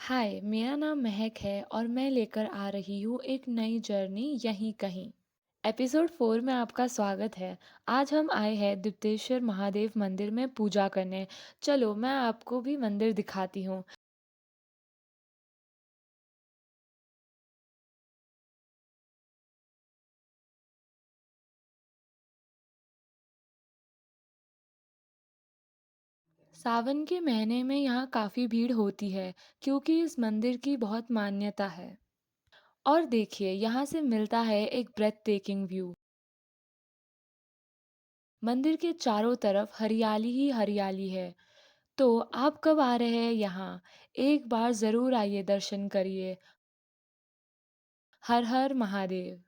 हाय, मेरा नाम महक है और मैं लेकर आ रही हूँ एक नई जर्नी यहीं कहीं। एपिसोड 4 में आपका स्वागत है। आज हम आए हैं दुप्तेश्वर महादेव मंदिर में पूजा करने। चलो, मैं आपको भी मंदिर दिखाती हूँ। सावन के महीने में यहाँ काफ़ी भीड़ होती है क्योंकि इस मंदिर की बहुत मान्यता है। और देखिए, यहाँ से मिलता है एक ब्रेथ टेकिंग व्यू। मंदिर के चारों तरफ हरियाली ही हरियाली है। तो आप कब आ रहे हैं यहाँ? एक बार ज़रूर आइए, दर्शन करिए। हर हर महादेव।